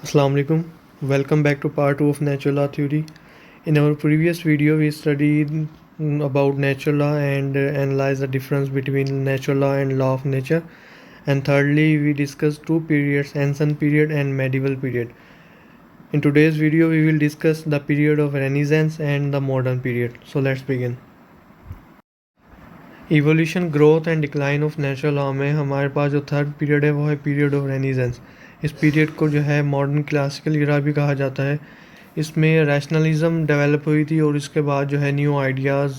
Assalamu alaikum. Welcome back to part 2 of natural law theory. In our previous video, we studied about natural law and analyzed the difference between natural law and law of nature. And thirdly, we discussed two periods, ancient period and medieval period. In today's video, we will discuss the period of Renaissance and the modern period. So let's begin. Evolution growth and decline of natural law में हमारे पास जो third period है वो है period of renaissance. इस period को जो है मॉडर्न क्लासिकल इरा भी कहा जाता है। इसमें रैशनलिज्म डेवलप हुई थी और इसके बाद जो है न्यू आइडियाज़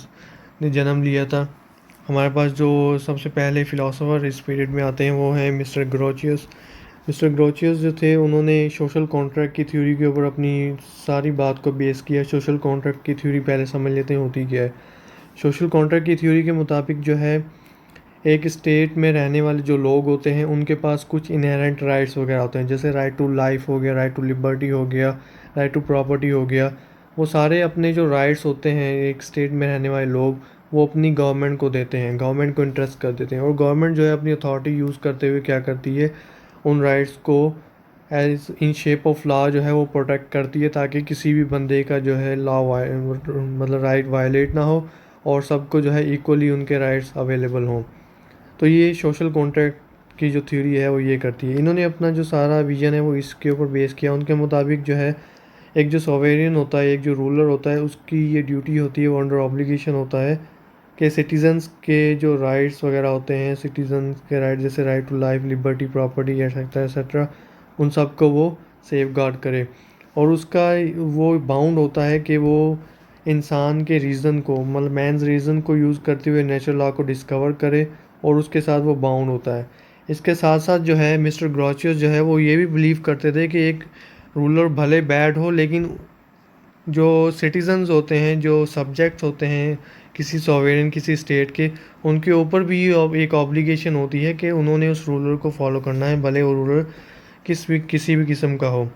ने जन्म लिया था। हमारे पास जो सबसे पहले फ़िलासफ़र इस पीरियड में आते हैं वो हैं मिस्टर ग्रोचियस। मिस्टर ग्रोचियस जो थे उन्होंने सोशल कॉन्ट्रैक्ट की थ्योरी के ऊपर अपनी सारी बात को बेस किया। सोशल कॉन्ट्रैक्ट की थ्योरी पहले समझ लेते हैं होती क्या है। सोशल कॉन्ट्रैक्ट की थ्योरी के मुताबिक जो है एक स्टेट में रहने वाले जो लोग होते हैं उनके पास कुछ इनहेरेंट राइट्स वगैरह होते हैं, जैसे राइट टू लाइफ हो गया, राइट टू लिबर्टी हो गया, राइट टू प्रॉपर्टी हो गया। वो सारे अपने जो राइट्स होते हैं एक स्टेट में रहने वाले लोग वो अपनी गवर्नमेंट को देते हैं, गवर्नमेंट को इंटरेस्ट कर देते हैं। और गवर्नमेंट जो है अपनी अथॉरिटी यूज़ करते हुए क्या करती है, उन राइट्स को as in shape of law जो है वो प्रोटेक्ट करती है, ताकि किसी भी बंदे का जो है लॉ मतलब राइट वायलेट ना हो और सबको जो है इक्वली उनके राइट्स अवेलेबल हों। तो ये सोशल कॉन्ट्रैक्ट की जो थ्योरी है वो ये करती है। इन्होंने अपना जो सारा विजन है वो इसके ऊपर बेस किया। उनके मुताबिक जो है एक जो सॉवेरियन होता है, एक जो रूलर होता है, उसकी ये ड्यूटी होती है, वो अंडर ऑब्लिगेशन होता है कि सिटीजन्स के जो राइट्स वगैरह होते हैं, सिटीजन्स के राइट जैसे right to life, liberty, property etcetera उन सब को वो सेफ गार्ड करे। और उसका वो बाउंड होता है कि वो इंसान के रीज़न को, मतलब मैंस रीज़न को यूज़ करते हुए नेचुरल लॉ को डिस्कवर करे और उसके साथ वो बाउंड होता है। इसके साथ साथ जो है मिस्टर ग्रोचियस जो है वो ये भी बिलीव करते थे कि एक रूलर भले बैड हो, लेकिन जो सिटीजन्स होते हैं, जो सब्जेक्ट्स होते हैं किसी सॉवरेन किसी स्टेट के, उनके ऊपर भी एक ऑब्लिगेशन होती है कि उन्होंने उस रूलर को फॉलो करना है, भले वो रूलर किसी भी किस्म का हो।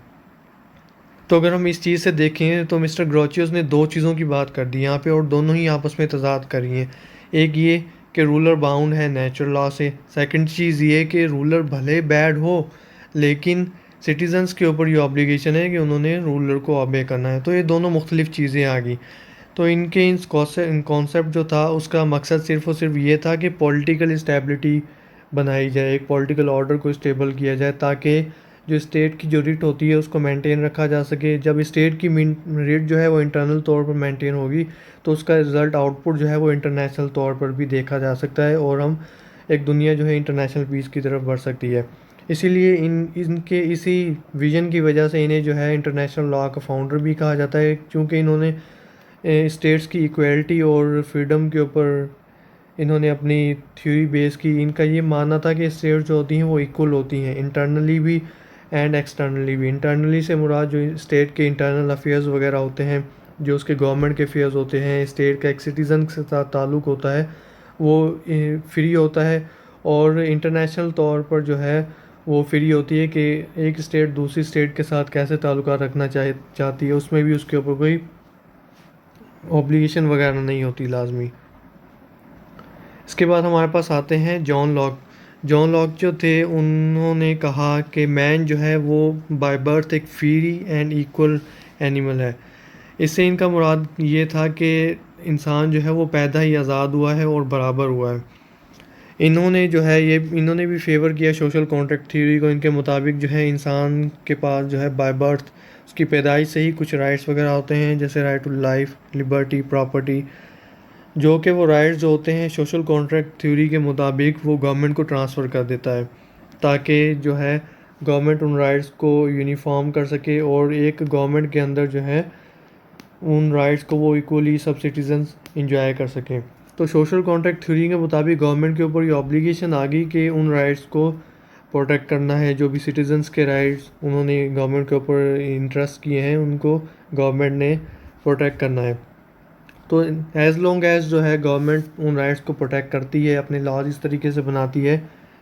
तो अगर हम इस चीज़ से देखें तो मिस्टर ग्रोचियस ने दो चीज़ों की बात कर दी यहाँ पे, और दोनों ही आपस में तजाद करी हैं। एक ये कि रूलर बाउंड है नेचुरल लॉ से। सेकंड चीज़ ये कि रूलर भले बैड हो लेकिन सिटीजन्स के ऊपर ये ऑब्लिगेशन है कि उन्होंने रूलर को ऑबे करना है। तो ये दोनों मुख्तलिफ चीज़ें आ गई। तो इनके इन कॉन्सेप्ट जो था उसका मकसद सिर्फ़ और सिर्फ ये था कि पॉलिटिकल स्टेबिलिटी बनाई जाए, एक पॉलिटिकल ऑर्डर को स्टेबल किया जाए, ताकि जो स्टेट की जो रिट होती है उसको मेंटेन रखा जा सके। जब स्टेट की रिट जो है वो इंटरनल तौर पर मेंटेन होगी तो उसका रिज़ल्ट आउटपुट जो है वो इंटरनेशनल तौर पर भी देखा जा सकता है और हम एक दुनिया जो है इंटरनेशनल पीस की तरफ बढ़ सकती है। इसीलिए इनके इसी विजन की वजह से इन्हें जो है इंटरनेशनल लॉ का फाउंडर भी कहा जाता है, क्योंकि इन्होंने स्टेट्स की इक्वलिटी और फ्रीडम के ऊपर इन्होंने अपनी थ्योरी बेस की। इनका ये मानना था कि स्टेट्स जो होती हैं वो इक्वल होती हैं, इंटरनली भी एंड एक्सटर्नली भी। इंटरनली से मुराद जो स्टेट के इंटरनल अफेयर्स वगैरह होते हैं, जो उसके गवर्नमेंट के अफेयर्स होते हैं, स्टेट का एक सिटीज़न के साथ ताल्लुक़ होता है, वो फ्री होता है। और इंटरनेशनल तौर पर जो है वो फ्री होती है कि एक स्टेट दूसरी स्टेट के साथ कैसे ताल्लुकात रखना चाहती है, उसमें भी उसके ऊपर कोई ऑब्लिगेशन वगैरह नहीं होती लाजमी। इसके बाद हमारे पास आते हैं जॉन लॉक। जॉन लॉक जो थे उन्होंने कहा कि मैन जो है वो बाय बर्थ एक फ्री एंड इक्वल एनिमल है। इससे इनका मुराद ये था कि इंसान जो है वो पैदा ही आज़ाद हुआ है और बराबर हुआ है। इन्होंने भी फेवर किया सोशल कॉन्ट्रैक्ट थ्योरी को। इनके मुताबिक जो है इंसान के पास जो है बाय बर्थ उसकी पैदाइश से ही कुछ राइट्स वगैरह होते हैं, जैसे right to life, liberty, property, जो कि वो राइट्स जो होते हैं सोशल कॉन्ट्रैक्ट थ्योरी के मुताबिक वो गवर्नमेंट को ट्रांसफ़र कर देता है, ताकि जो है गवर्नमेंट उन राइट्स को यूनिफॉर्म कर सके और एक गवर्नमेंट के अंदर जो है उन राइट्स को वो इक्वली सब सिटीजन्स इंजॉय कर सकें। तो सोशल कॉन्ट्रैक्ट थ्योरी के मुताबिक गवर्नमेंट के ऊपर ये ऑब्लिगेशन आ गई कि उन राइट्स को प्रोटेक्ट करना है। जो भी सिटीजन्स के राइट्स उन्होंने गवर्नमेंट के ऊपर इंटरेस्ट किए हैं उनको गवर्नमेंट ने प्रोटेक्ट करना है। तो एज़ लॉन्ग एज़ जो है गवर्नमेंट उन राइट्स को प्रोटेक्ट करती है, अपने लॉज इस तरीके से बनाती है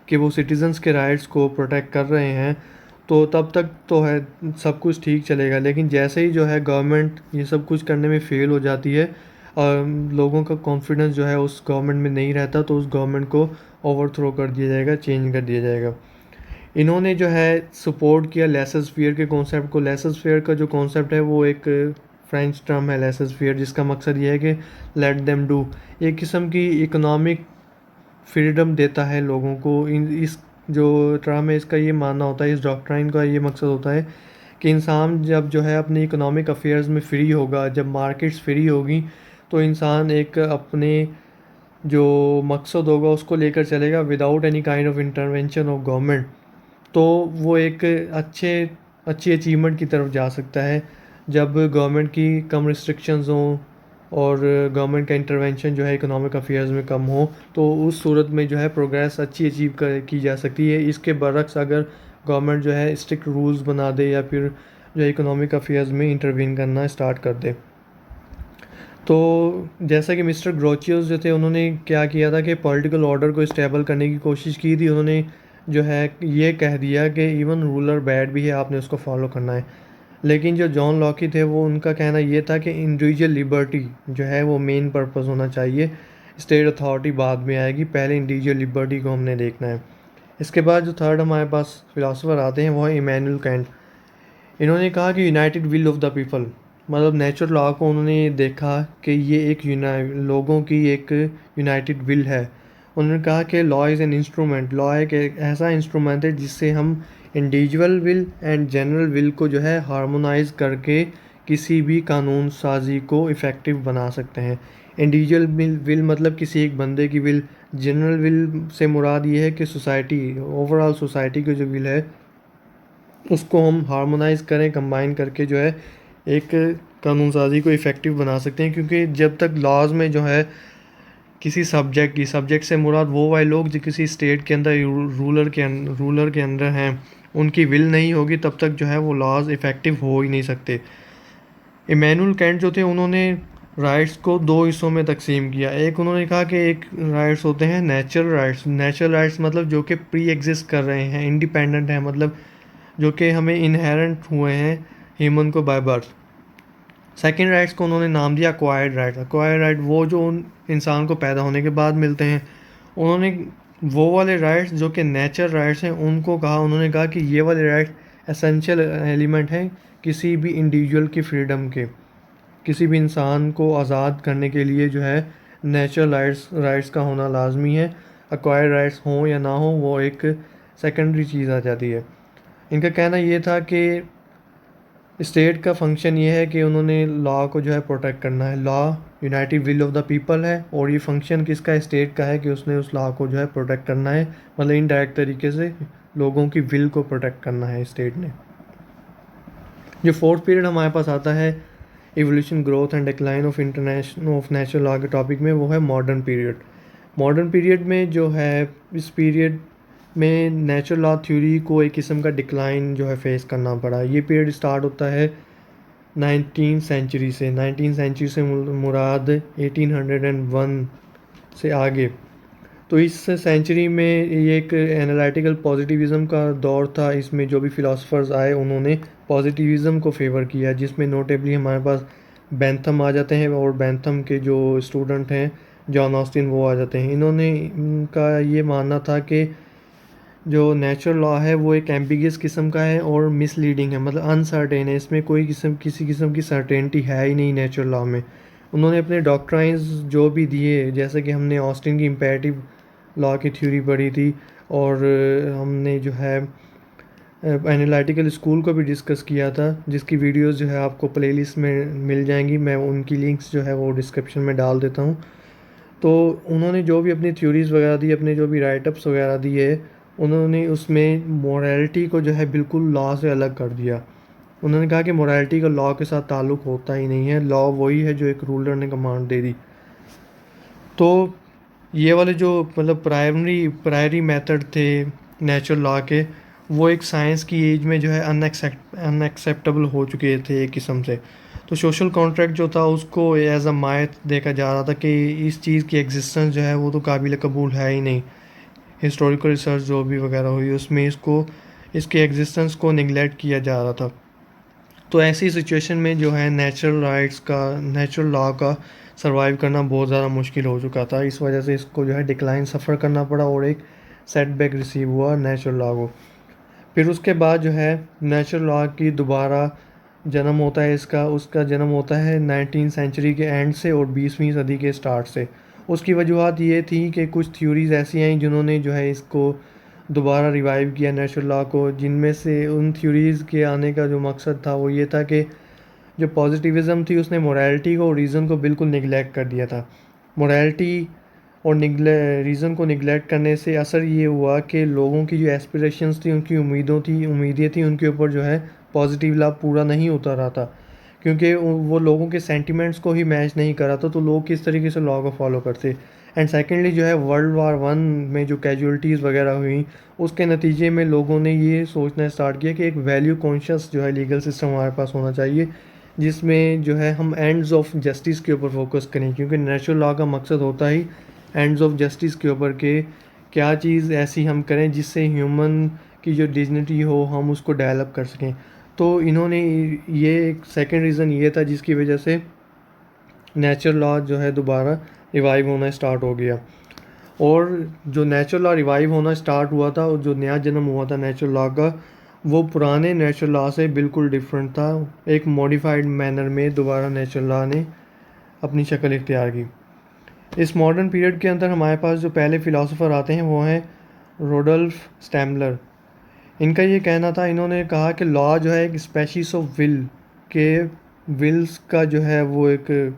कि वो सिटीजन्स के राइट्स को प्रोटेक्ट कर रहे हैं, तो तब तक तो है सब कुछ ठीक चलेगा। लेकिन जैसे ही जो है गवर्नमेंट ये सब कुछ करने में फ़ेल हो जाती है और लोगों का कॉन्फिडेंस जो है उस गवर्नमेंट में नहीं रहता, तो उस गवर्नमेंट को ओवरथ्रो कर दिया जाएगा, चेंज कर दिया जाएगा। इन्होंने जो है सपोर्ट किया लेसर फेयर के कॉन्सेप्ट को। लेसर फेयर का जो कॉन्सेप्ट है वो एक फ्रेंच टर्म है लेसर फेयर, जिसका मकसद ये है कि लेट देम डू। एक किस्म की इकोनॉमिक फ्रीडम देता है लोगों को। इस जो टर्म है इसका ये मानना होता है, इस डॉक्ट्राइन का ये मकसद होता है कि इंसान जब जो है अपने इकोनॉमिक अफेयर्स में फ्री होगा, जब मार्केट्स फ्री होगी, तो इंसान एक अपने जो मकसद होगा उसको लेकर चलेगा without any kind of intervention of government. तो वो एक अच्छी अचीवमेंट की तरफ जा सकता है जब गवर्नमेंट की कम रिस्ट्रिक्शंस हों और गवर्नमेंट का इंटरवेंशन जो है इकोनॉमिक अफेयर्स में कम हो, तो उस सूरत में जो है प्रोग्रेस अच्छी अचीव की जा सकती है। इसके बरक्स अगर गवर्नमेंट जो है स्ट्रिक्ट रूल्स बना दे या फिर जो है इकोनॉमिक अफेयर्स में इंटरवीन करना स्टार्ट कर दे। तो जैसा कि मिस्टर ग्रोचियस जो थे उन्होंने क्या किया था कि पॉलिटिकल ऑर्डर को स्टेबल करने की कोशिश की थी। उन्होंने जो है ये कह दिया कि इवन रूलर बैड भी है, आपने उसको फॉलो करना है। लेकिन जो जॉन लॉकी थे वो उनका कहना ये था कि इंडिविजुअल लिबर्टी जो है वो मेन पर्पस होना चाहिए, स्टेट अथॉरिटी बाद में आएगी, पहले इंडिविजुअल लिबर्टी को हमने देखना है। इसके बाद जो थर्ड हमारे पास फिलासफर आते हैं वो है इमैनुअल कैंट। इन्होंने कहा कि United will of the people, मतलब नेचुरल लॉ को उन्होंने देखा कि ये एक लोगों की एक यूनाइटेड विल है। उन्होंने कहा कि law is an instrument, law एक ऐसा इंस्ट्रूमेंट है जिससे हम individual will and general will को जो है हार्मोनाइज करके किसी भी कानून साजी को इफ़ेक्टिव बना सकते हैं। इंडिविजुअल विल मतलब किसी एक बंदे की विल, जनरल विल से मुराद ये है कि सोसाइटी, ओवरऑल सोसाइटी की जो विल है उसको हम हार्मोनाइज करें, कंबाइन करके जो है एक कानून साजी को इफ़ेक्टिव बना सकते हैं। क्योंकि जब तक लॉज में जो है किसी सब्जेक्ट से मुराद वो वाले लोग जो किसी स्टेट के अंदर रूलर के अंदर हैं उनकी विल नहीं होगी, तब तक जो है वो लॉज इफ़ेक्टिव हो ही नहीं सकते। इमैनुअल कैंट जो थे उन्होंने राइट्स को दो हिस्सों में तकसीम किया। एक उन्होंने कहा कि एक राइट्स होते हैं नेचुरल राइट्स मतलब जो कि प्री एग्जिस्ट कर रहे हैं, इंडिपेंडेंट हैं, मतलब जो कि हमें इनहेरेंट हुए हैं ह्यूमन को बाय बर्थ। सेकेंड राइट्स को उन्होंने नाम दिया अक्वायर्ड राइट, वो जो उन इंसान को पैदा होने के बाद मिलते हैं। उन्होंने वो वाले राइट्स जो कि नेचर राइट्स हैं उनको कहा, उन्होंने कहा कि ये वाले राइट्स एसेंशियल एलिमेंट हैं किसी भी इंडिविजुअल की फ्रीडम के। किसी भी इंसान को आज़ाद करने के लिए जो है नेचुरल राइट्स का होना लाजमी है। अक्वायर्ड राइट्स हों या ना हो वो एक सेकेंडरी चीज़ आ जाती है। इनका कहना ये था कि स्टेट का फंक्शन ये है कि उन्होंने लॉ को जो है प्रोटेक्ट करना है। Law United will of the people है और ये फंक्शन किसका है, स्टेट का है कि उसने उस लॉ को जो है प्रोटेक्ट करना है, मतलब इनडायरेक्ट तरीके से लोगों की विल को प्रोटेक्ट करना है स्टेट ने। जो फोर्थ पीरियड हमारे पास आता है evolution, growth and decline of natural law के टॉपिक में, वो है मॉडर्न पीरियड। मॉडर्न पीरियड में जो है इस पीरियड में नेचुरल लॉ थ्योरी को एक किस्म का डिक्लाइन जो है फेस करना पड़ा। ये पीरियड स्टार्ट होता है 19वीं सेंचुरी से। 19वीं सेंचुरी से मुराद 1801 से आगे। तो इस सेंचुरी में ये एक एनालिटिकल पॉजिटिविज़म का दौर था। इसमें जो भी फ़िलासफ़र्स आए उन्होंने पॉजिटिविज़म को फेवर किया, जिसमें नोटेबली हमारे पास बेंथम आ जाते हैं और बेंथम के जो स्टूडेंट हैं जॉन ऑस्टिन वो आ जाते हैं। इनका ये मानना था कि जो नेचुरल लॉ है वो एक एम्बिगियस किस्म का है और मिसलीडिंग है, मतलब अनसर्टेन है, इसमें किसी किस्म की सर्टेनिटी है ही नहीं नेचुरल लॉ में। उन्होंने अपने डॉक्ट्राइंस जो भी दिए, जैसे कि हमने ऑस्टिन की इम्पेरेटिव लॉ की थ्योरी पढ़ी थी और हमने जो है एनालिटिकल स्कूल को भी डिस्कस किया था, जिसकी वीडियोस जो है आपको प्लेलिस्ट में मिल जाएंगी। मैं उनकी लिंक्स जो है वो डिस्क्रिप्शन में डाल देता हूँ। तो उन्होंने जो भी अपनी थ्योरीज़ वगैरह दी, अपने जो भी राइटअप्स वगैरह दिए, उन्होंने उसमें मोरालिटी को जो है बिल्कुल लॉ से अलग कर दिया। उन्होंने कहा कि मोरालिटी का लॉ के साथ ताल्लुक़ होता ही नहीं है, लॉ वही है जो एक रूलर ने कमांड दे दी। तो ये वाले जो मतलब प्रायरी मेथड थे नेचुरल लॉ के, वो एक साइंस की एज में जो है अनएक्सेप्टेबल हो चुके थे एक किस्म से। तो सोशल कॉन्ट्रैक्ट जो था उसको एज अ मायत देखा जा रहा था कि इस चीज़ की एग्जिस्टेंस जो है वो तो काबिल कबूल है ही नहीं। हिस्टोरिकल रिसर्च जो भी वगैरह हुई उसमें इसके एग्जिस्टेंस को निगलेक्ट किया जा रहा था। तो ऐसी सिचुएशन में जो है नेचुरल लॉ का सर्वाइव करना बहुत ज़्यादा मुश्किल हो चुका था। इस वजह से इसको जो है डिक्लाइन सफ़र करना पड़ा और एक सेटबैक रिसीव हुआ नेचुरल लॉ को। फिर उसके बाद जो है नेचुरल लॉ की दोबारा जन्म होता है उसका जन्म होता है 19 सेंचुरी के एंड से और 20वीं सदी के स्टार्ट से। उसकी वजूहत ये थी कि कुछ थ्योरीज़ ऐसी आई जिन्होंने जो है इसको दोबारा रिवाइव किया नेचुरल लॉ को, जिनमें से उन थ्योरीज़ के आने का जो मकसद था वो ये था कि जो पॉजिटिविज़म थी उसने मोरालिटी को और रीज़न को बिल्कुल निगलेक्ट कर दिया था। मोरालिटी और रीज़न को निगलेक्ट करने से असर ये हुआ कि लोगों की जो एस्पिरेशंस थी, उनकी उम्मीदें थी, उनके ऊपर जो है पॉजिटिव लाभ पूरा नहीं होता रहा था, क्योंकि वो लोगों के सेंटिमेंट्स को ही मैच नहीं करा था, तो लोग किस तरीके से लॉ को फॉलो करते। एंड सेकेंडली जो है वर्ल्ड वार वन में जो कैजुअलिटीज़ वगैरह हुई, उसके नतीजे में लोगों ने ये सोचना स्टार्ट किया कि एक वैल्यू कॉन्शियस जो है लीगल सिस्टम हमारे पास होना चाहिए, जिसमें जो है हम एंड्स ऑफ जस्टिस के ऊपर फोकस करें, क्योंकि नेचुरल लॉ का मकसद होता ही एंड्स ऑफ जस्टिस के ऊपर के क्या चीज़ ऐसी हम करें जिससे ह्यूमन की जो डिग्निटी हो हम उसको डेवलप कर सकें। तो इन्होंने ये एक सेकंड रीज़न ये था जिसकी वजह से नेचुरल लॉ जो है दोबारा रिवाइव होना स्टार्ट हो गया। और जो नेचुरल लॉ रिवाइव होना स्टार्ट हुआ था और जो नया जन्म हुआ था नेचुरल लॉ का, वो पुराने नेचुरल लॉ से बिल्कुल डिफरेंट था। एक मॉडिफाइड मैनर में दोबारा नेचुरल लॉ ने अपनी शक्ल इख्तियार की। इस मॉडर्न पीरियड के अंदर हमारे पास जो पहले फ़िलासफ़र आते हैं वो हैं रोडोल्फ स्टैमलर। इनका ये कहना था, इन्होंने कहा कि लॉ जो है एक स्पेशीज ऑफ के विल्स का जो है वो एक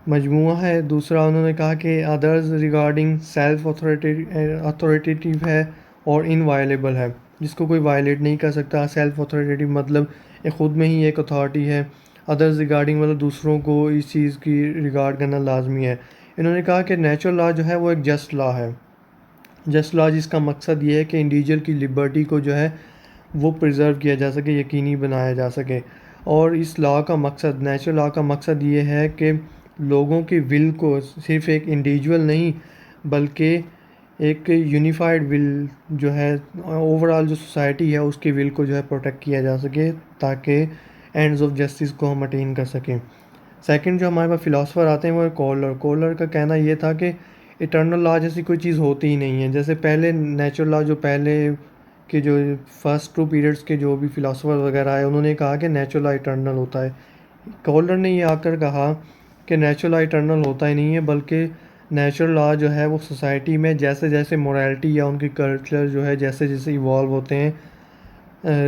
मजमूआ है। दूसरा उन्होंने कहा कि अदर्स रिगार्डिंग सेल्फ अथॉरिटेटिव है और इनवायलेबल है, जिसको कोई वायलेट नहीं कर सकता। सेल्फ अथॉरिटेटिव मतलब ये ख़ुद में ही एक अथॉरिटी है। अदर्स रिगार्डिंग मतलब दूसरों को इस चीज़ की रिगार्ड करना लाजमी है। इन्होंने कहा कि नेचुरल लॉ जो है वो एक जस्ट लॉ है। जस्ट लॉ जिसका मकसद ये है कि इंडिविजुअल की लिबर्टी को जो है वो प्रिजर्व किया जा सके, यकीनी बनाया जा सके। और इस लॉ का मकसद, नेचुरल लॉ का मकसद ये है कि लोगों की विल को सिर्फ एक इंडिविजुअल नहीं बल्कि एक यूनिफाइड विल जो है ओवरऑल जो सोसाइटी है उसकी विल को जो है प्रोटेक्ट किया जा सके, ताकि एंड्स ऑफ जस्टिस को हम अटेन कर सकें। सेकंड जो हमारे पास फ़िलासफ़र आते हैं वो है कॉलर का कहना ये था कि इटर्नल लॉ जैसी कोई चीज़ होती ही नहीं है। जैसे पहले नेचुरल लॉ जो पहले के जो फर्स्ट 2 पीरियड्स के जो भी फ़िलासफ़र वगैरह आए उन्होंने कहा कि नेचुरल लॉ इटर्नल होता है। कॉलर ने ये आकर कहा कि नेचुरल लॉ इटर्नल होता ही नहीं है, बल्कि नेचुरल लॉ जो है वो सोसाइटी में जैसे जैसे मोरालिटी या उनकी कल्चर जो है जैसे जैसे इवॉल्व होते हैं,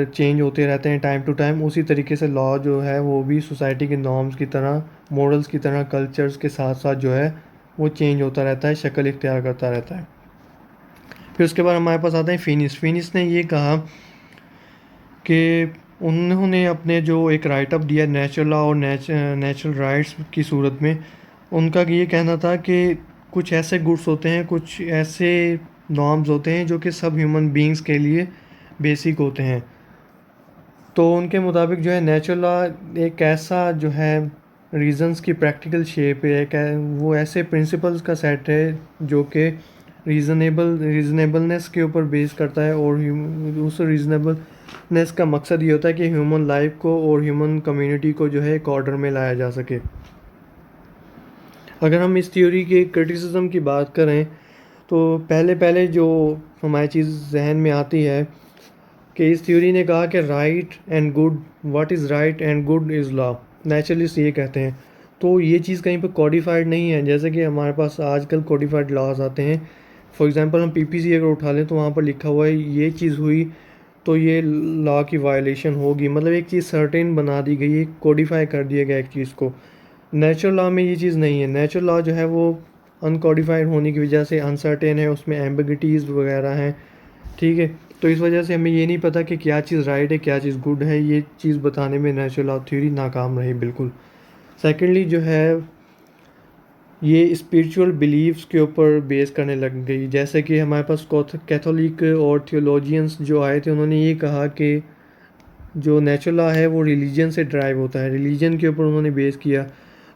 चेंज होते रहते हैं टाइम टू टाइम, उसी तरीके से लॉ जो है वो भी सोसाइटी के नॉर्म्स की तरह, मॉरल्स की तरह, कल्चर्स के साथ साथ जो है वो चेंज होता रहता है, शक्ल इख्तियार करता रहता है। फिर उसके बाद हमारे पास आते हैं फिनिस ने ये कहा कि उन्होंने अपने जो एक राइट अप दिया नेचुरल लॉ और नेचुरल राइट्स की सूरत में, उनका ये कहना था कि कुछ ऐसे गुड्स होते हैं, कुछ ऐसे नॉर्म्स होते हैं जो कि सब ह्यूमन बींग्स के लिए बेसिक होते हैं। तो उनके मुताबिक जो है नेचुरल लॉ एक ऐसा जो है रीजंस की प्रैक्टिकल शेप है, वो ऐसे प्रिंसिपल्स का सेट है जो कि रीज़नेबलनेस के ऊपर बेस करता है। और उस रीज़नेबलनेस का मकसद ये होता है कि ह्यूमन लाइफ को और ह्यूमन कम्युनिटी को जो है एक ऑर्डर में लाया जा सके। अगर हम इस थ्योरी के क्रिटिसिज्म की बात करें तो पहले जो हमारी चीज़ जहन में आती है कि इस थ्योरी ने कहा कि right and good, what is right and good is law. Naturalist ये कहते हैं। तो ये चीज़ कहीं पर कोडिफाइड नहीं है, जैसे कि हमारे पास आजकल कोडिफाइड लॉज आते हैं। फॉर एग्जांपल हम पीपीसी अगर उठा लें तो वहाँ पर लिखा हुआ है ये चीज़ हुई तो ये लॉ की वायलेशन होगी, मतलब एक चीज़ सर्टेन बना दी गई है, कोडिफाई कर दिया गया एक चीज़ को। नेचुरल लॉ में ये चीज़ नहीं है। नेचुरल लॉ जो है वो अनकोडिफाइड होने की वजह से अनसर्टेन है, उसमें एम्बिगिटीज़ वगैरह हैं, ठीक है। तो इस वजह से हमें ये नहीं पता कि क्या चीज़ राइट है क्या चीज़ गुड है, ये चीज़ बताने में नेचुरल लॉ थ्योरी नाकाम रही बिल्कुल। सेकेंडली जो है ये स्पिरिचुअल बिलीव्स के ऊपर बेस करने लग गई। जैसे कि हमारे पास कैथोलिक और थियोलॉजियंस जो आए थे उन्होंने ये कहा कि जो नेचुरल लॉ है वो रिलीजन से ड्राइव होता है, रिलीजन के ऊपर उन्होंने बेस किया।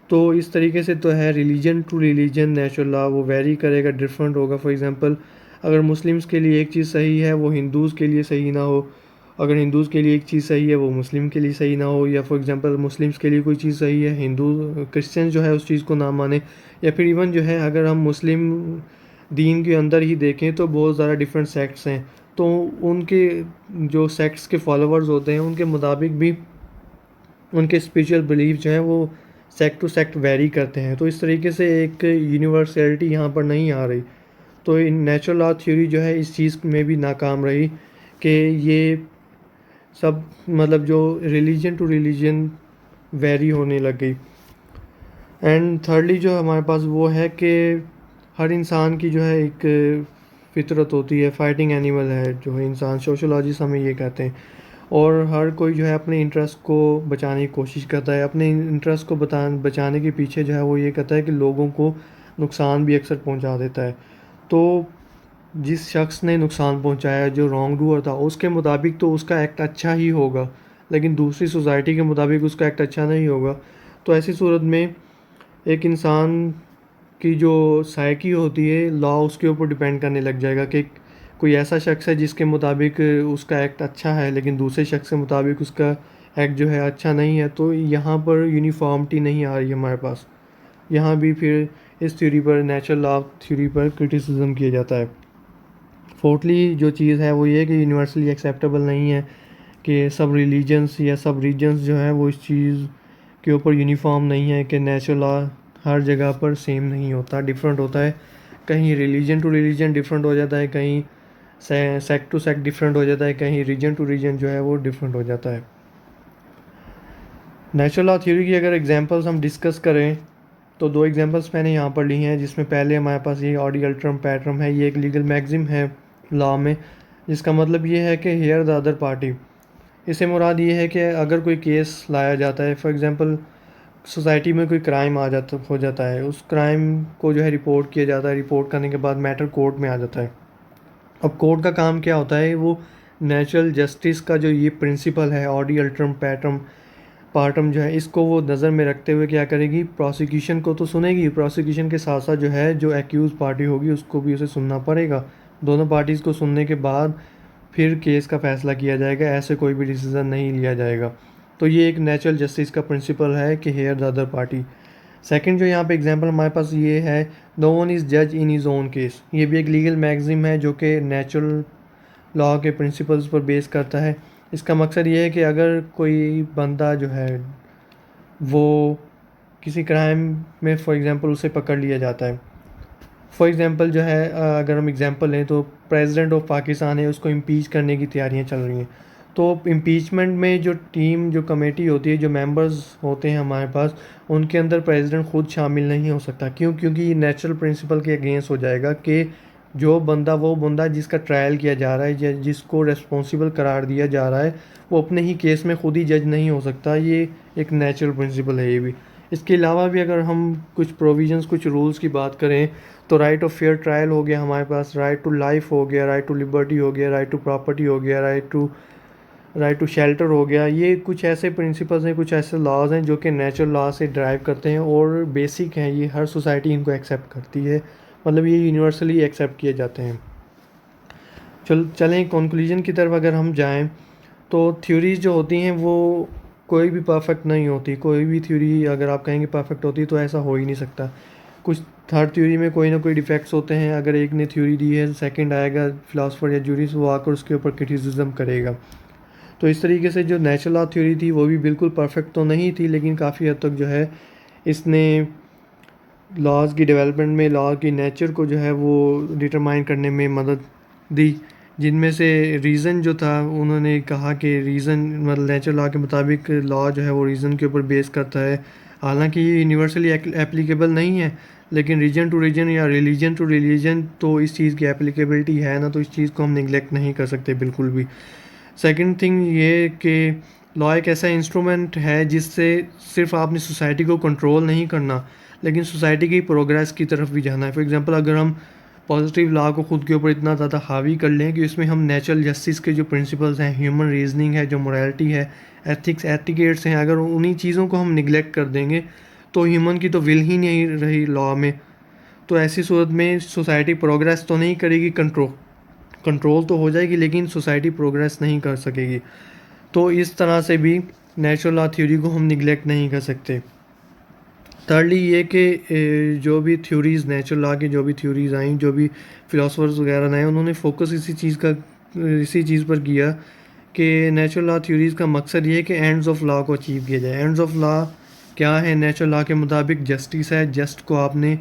तो इस तरीके से तो है religion to religion natural law वो वेरी करेगा, डिफरेंट होगा। फॉर एग्जांपल अगर मुस्लिम्स के लिए एक चीज़ सही है वो हिंदूज़ के लिए सही ना हो, अगर हिंदूज़ के लिए एक चीज़ सही है वो मुस्लिम के लिए सही ना हो, या फॉर एग्जांपल मुस्लिम्स के लिए कोई चीज़ सही है हिंदू क्रिश्चियन जो है उस चीज़ को ना माने, या फिर इवन जो है अगर हम मुस्लिम दीन के अंदर ही देखें तो बहुत ज़्यादा डिफरेंट सेक्ट्स हैं। तो उनके जो सेक्ट्स के फॉलोअर्स होते हैं उनके मुताबिक भी उनके स्पिरिचुअल बिलीफ जो है वो सेक्ट टू सेक्ट वेरी करते हैं। तो इस तरीके से एक यूनिवर्सलिटी यहाँ पर नहीं आ रही। तो इन नेचुरल लॉ थ्योरी जो है इस चीज़ में भी नाकाम रही कि ये सब मतलब जो रिलीजन टू रिलीजन वेरी होने लग गई। एंड थर्डली जो हमारे पास वो है कि हर इंसान की जो है एक फितरत होती है, फाइटिंग एनिमल है जो है इंसान, सोशोलॉजिस्ट हमें ये कहते हैं। और हर कोई जो है अपने इंटरेस्ट को बचाने की कोशिश करता है। अपने इंटरेस्ट को बचाने के पीछे जो है वो ये कहता है कि लोगों को नुकसान भी अक्सर पहुंचा देता है। तो जिस शख्स ने नुकसान पहुंचाया, जो रॉन्ग डूअर था, उसके मुताबिक तो उसका एक्ट अच्छा ही होगा, लेकिन दूसरी सोसाइटी के मुताबिक उसका एक्ट अच्छा नहीं होगा। तो ऐसी सूरत में एक इंसान की जो साइकी होती है, लॉ उसके ऊपर डिपेंड करने लग जाएगा कि कोई ऐसा शख्स है जिसके मुताबिक उसका एक्ट अच्छा है लेकिन दूसरे शख्स के मुताबिक उसका एक्ट जो है अच्छा नहीं है। तो यहाँ पर यूनिफॉर्मिटी नहीं आ रही है हमारे पास। यहाँ भी फिर इस थ्योरी पर, नेचुरल लॉ थ्योरी पर क्रिटिसिज्म किया जाता है। फोर्थली जो चीज़ है वो ये कि यूनिवर्सली एक्सेप्टेबल नहीं है कि सब रिलीजन्स या सब रीजन्स जो है वो इस चीज़ के ऊपर यूनिफॉर्म नहीं है कि नेचुरल लॉ हर जगह पर सेम नहीं होता, डिफरेंट होता है। कहीं रिलीजन टू रिलीजन डिफरेंट हो जाता है, कहीं सेक्ट टू सेक्ट डिफरेंट हो जाता है, कहीं रीजन टू रीजन जो है वो डिफरेंट हो जाता है। नेचुरल लॉ थ्योरी की अगर एग्जांपल्स हम डिस्कस करें तो दो एग्जांपल्स मैंने यहाँ पर ली हैं, जिसमें पहले हमारे पास ये ऑडी अल्ट्रम पैट्रम है। ये एक लीगल मैक्सिम है लॉ में, जिसका मतलब ये है कि हेयर द अदर पार्टी। इससे मुराद ये है कि अगर कोई केस लाया जाता है, फॉर एग्ज़ाम्पल सोसाइटी में कोई क्राइम हो जाता है, उस क्राइम को जो है रिपोर्ट किया जाता है, रिपोर्ट करने के बाद मैटर कोर्ट में आ जाता है। अब कोर्ट का काम क्या होता है, वो नेचुरल जस्टिस का जो ये प्रिंसिपल है, ऑडी अल्ट्रम पैट्रम पार्टम जो है, इसको वो नज़र में रखते हुए क्या करेगी, प्रोसिक्यूशन को तो सुनेगी, प्रोसिक्यूशन के साथ साथ जो है जो एक्यूज़ पार्टी होगी उसको भी उसे सुनना पड़ेगा। दोनों पार्टीज़ को सुनने के बाद फिर केस का फ़ैसला किया जाएगा, ऐसे कोई भी डिसीज़न नहीं लिया जाएगा। तो ये एक नेचुरल जस्टिस का प्रिंसिपल है कि hear the other party. Second जो यहाँ पे एग्जांपल हमारे पास ये है, नो वन इज़ जज इन हिज ओन केस। ये भी एक लीगल मैगज़िम है जो कि नेचुरल लॉ के प्रिंसिपल्स पर बेस करता है। इसका मकसद ये है कि अगर कोई बंदा जो है वो किसी क्राइम में फॉर एग्ज़ाम्पल उसे पकड़ लिया जाता है, फॉर एग्ज़ाम्पल जो है अगर हम एग्ज़ाम्पल लें तो प्रेसिडेंट ऑफ पाकिस्तान है, उसको इम्पीच करने की तैयारियां चल रही हैं। तो इम्पीचमेंट में जो टीम, जो कमेटी होती है, जो मेंबर्स होते हैं हमारे पास, उनके अंदर प्रेसिडेंट ख़ुद शामिल नहीं हो सकता। क्यों? क्योंकि ये नेचुरल प्रिंसिपल के अगेंस्ट हो जाएगा कि जो बंदा, वो बंदा जिसका ट्रायल किया जा रहा है या जिसको रेस्पॉन्सिबल करार दिया जा रहा है, वो अपने ही केस में ख़ुद ही जज नहीं हो सकता। ये एक नेचुरल प्रिंसिपल है ये भी। इसके अलावा भी अगर हम कुछ प्रोविजंस, कुछ रूल्स की बात करें तो राइट ऑफ फेयर ट्रायल हो गया हमारे पास, राइट टू लाइफ हो गया, राइट टू लिबर्टी हो गया, राइट टू प्रॉपर्टी हो गया, राइट टू शेल्टर हो गया। ये कुछ ऐसे प्रिंसिपल्स हैं, कुछ ऐसे लॉज हैं जो कि नेचुरल लॉ से ड्राइव करते हैं और बेसिक हैं। ये हर सोसाइटी इनको एक्सेप्ट करती है, मतलब ये यूनिवर्सली एक्सेप्ट किए जाते हैं। चलें कंक्लूजन की तरफ अगर हम जाएं तो थ्योरीज जो होती हैं वो कोई भी परफेक्ट नहीं होती। कोई भी थ्योरी अगर आप कहेंगे परफेक्ट होती तो ऐसा हो ही नहीं सकता। कुछ हर थ्योरी में कोई ना कोई डिफेक्ट्स होते हैं। अगर एक ने थ्योरी दी है, सेकंड आएगा फिलासफर या जूरिस्ट, वो आकर उसके ऊपर क्रिटिसिज्म करेगा। तो इस तरीके से जो नेचुरल लॉ थ्योरी थी वो भी बिल्कुल परफेक्ट तो नहीं थी, लेकिन काफ़ी हद तक जो है इसने लॉज की डेवलपमेंट में लॉ की नेचर को जो है वो डिटरमाइन करने में मदद दी। जिनमें से रीज़न जो था, उन्होंने कहा कि रीज़न मतलब नेचुरल लॉ के मुताबिक लॉ जो है वो रीज़न के ऊपर बेस करता है। हालांकि ये यूनिवर्सली एप्लीकेबल नहीं है, लेकिन रीजन टू रीजन या रिलीजन टू रिलीजन तो इस चीज़ की एप्लीकेबिलिटी है ना, तो इस चीज़ को हम निगलेक्ट नहीं कर सकते बिल्कुल भी। सेकंड थिंग ये कि लॉ एक ऐसा इंस्ट्रूमेंट है जिससे सिर्फ आपने सोसाइटी को कंट्रोल नहीं करना, लेकिन सोसाइटी की प्रोग्रेस की तरफ भी जाना है। फॉर एग्जांपल अगर हम पॉजिटिव लॉ को खुद के ऊपर इतना ज़्यादा हावी कर लें कि इसमें हम नेचुरल जस्टिस के जो प्रिंसिपल्स हैं, ह्यूमन रीजनिंग है, जो मोरालिटी है, एथिक्स, एटिकेट्स हैं, अगर उन्हीं चीज़ों को हम निगलेक्ट कर देंगे तो ह्यूमन की तो विल ही नहीं रही लॉ में। तो ऐसी सूरत में सोसाइटी प्रोग्रेस तो नहीं करेगी, कंट्रोल तो हो जाएगी, लेकिन सोसाइटी प्रोग्रेस नहीं कर सकेगी। तो इस तरह से भी नेचुरल लॉ थ्योरी को हम निगलेक्ट नहीं कर सकते। थर्डली ये कि जो भी थ्योरीज़, नेचुरल लॉ की जो भी थ्योरीज़ आई, जो भी फिलोसफर्स वगैरह आए, उन्होंने फोकस इसी चीज़ का इसी चीज़ पर किया कि नेचुरल लॉ थ्योरीज़ का मकसद ये है कि एंड्स ऑफ लॉ को अचीव किया जाए। एंड्स ऑफ लॉ क्या है? नेचुरल लॉ के मुताबिक जस्टिस है। जस्ट को आपने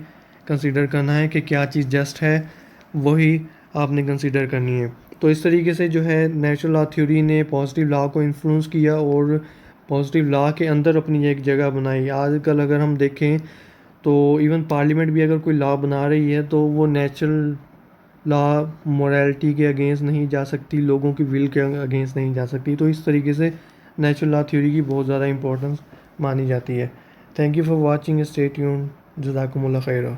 कंसीडर करना है कि क्या चीज़ जस्ट है, वही आपने कंसीडर करनी है। तो इस तरीके से जो है नेचुरल लॉ थ्योरी ने पॉजिटिव लॉ को इन्फ्लुएंस किया और पॉजिटिव लॉ के अंदर अपनी एक जगह बनाई। आजकल अगर हम देखें तो इवन पार्लियामेंट भी अगर कोई लॉ बना रही है तो वो नेचुरल लॉ मोरालिटी के अगेंस्ट नहीं जा सकती, लोगों की विल के अगेंस्ट नहीं जा सकती। तो इस तरीके से नेचुरल लॉ थ्योरी की बहुत ज़्यादा इंपॉर्टेंस मानी जाती है। Thank you for watching, stay tuned, जज़ाकुमुल्लाह खैरा।